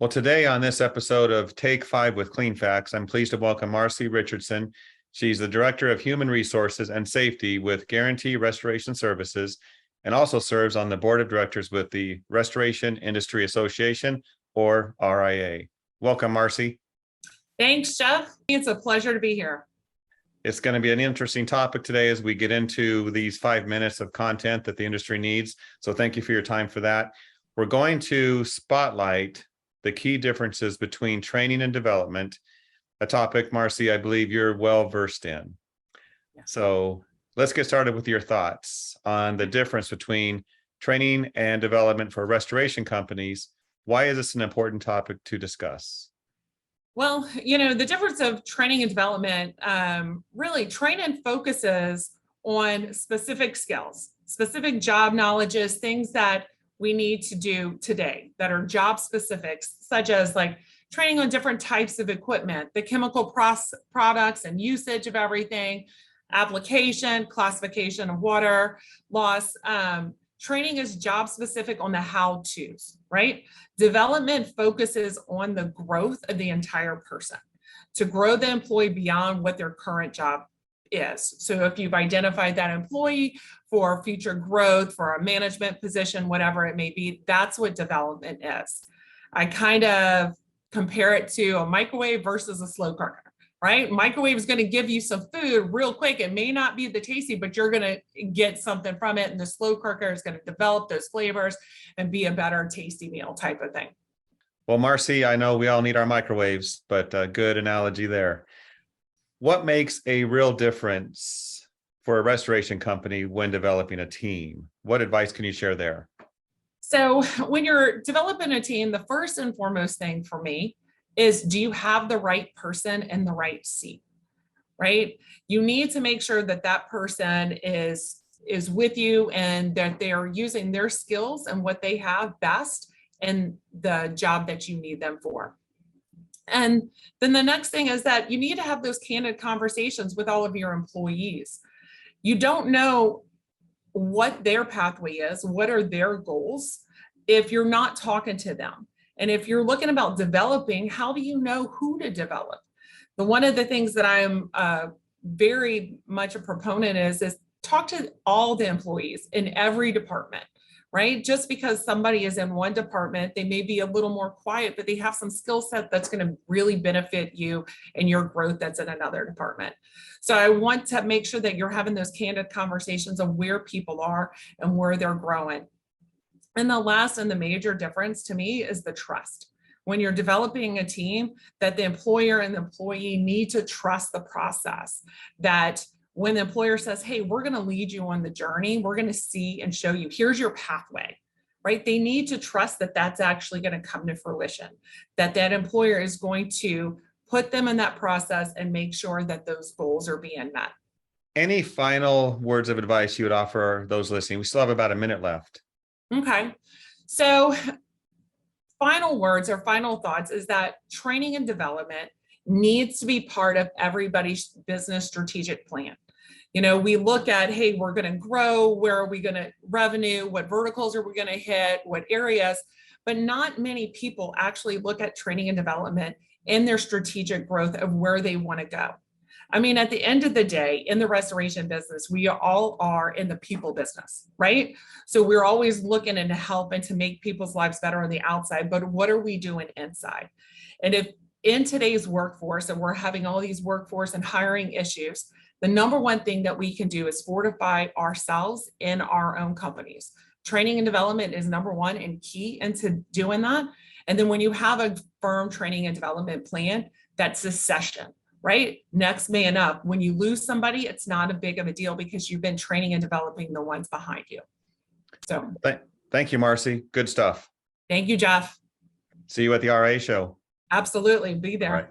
Well, today on this episode of Take 5 with Cleanfax, I'm pleased to welcome Marcie Richardson. She's the Director of Human Resources and Safety with Guarantee Restoration Services and also serves on the Board of Directors with the Restoration Industry Association, or RIA. Welcome, Marcie. Thanks, Jeff. It's a pleasure to be here. It's going to be an interesting topic today as we get into these 5 minutes of content that the industry needs. So thank you for your time for that. We're going to spotlight the key differences between training and development, a topic, Marcie, I believe you're well versed in. Yeah. So let's get started with your thoughts on the difference between training and development for restoration companies. Why is this an important topic to discuss? Well, the difference of training and development, really training focuses on specific skills, specific job knowledges, things that we need to do today that are job specifics, such as like training on different types of equipment, the chemical products and usage of everything, application, classification of water loss. Training is job specific on the how-tos, right? Development focuses on the growth of the entire person to grow the employee beyond what their current job is. So if you've identified that employee for future growth, for a management position, whatever it may be, that's what development is. I kind of compare it to a microwave versus a slow cooker, right? Microwave is going to give you some food real quick. It may not be the tasty, but you're going to get something from it. And the slow cooker is going to develop those flavors and be a better tasty meal type of thing. Well, Marcie, I know we all need our microwaves, but good analogy there. What makes a real difference for a restoration company when developing a team? What advice can you share there? So when you're developing a team, the first and foremost thing for me is, do you have the right person in the right seat, right? You need to make sure that that person is with you and that they are using their skills and what they have best in the job that you need them for. And then the next thing is that you need to have those candid conversations with all of your employees. You don't know what their pathway is, what are their goals, if you're not talking to them. And if you're looking about developing, how do you know who to develop? One of the things that I'm very much a proponent is talk to all the employees in every department, right? Just because somebody is in one department, they may be a little more quiet, but they have some skill set that's going to really benefit you and your growth that's in another department. So I want to make sure that you're having those candid conversations of where people are and where they're growing. And the last and the major difference to me is the trust. When you're developing a team, that the employer and the employee need to trust the process, that when the employer says, hey, we're going to lead you on the journey, we're going to see and show you, here's your pathway, right? They need to trust that that's actually going to come to fruition, that that employer is going to put them in that process and make sure that those goals are being met. Any final words of advice you would offer those listening? We still have about a minute left. Okay. So final words or final thoughts is that training and development needs to be part of everybody's business strategic plan. We look at, hey, we're going to grow. Where are we going to revenue? What verticals are we going to hit? What areas? But not many people actually look at training and development in their strategic growth of where they want to go. I mean, at the end of the day, in the restoration business, we all are in the people business, right? So we're always looking to help and to make people's lives better on the outside, but what are we doing inside? And if in today's workforce, and we're having all these workforce and hiring issues, the number one thing that we can do is fortify ourselves in our own companies. Training and development is number one and key into doing that. And then when you have a firm training and development plan, that's succession, right? Next man up. When you lose somebody, it's not a big of a deal because you've been training and developing the ones behind you. So thank you, Marcie. Good stuff. Thank you, Jeff. See you at the RA show. Absolutely. Be there. All right.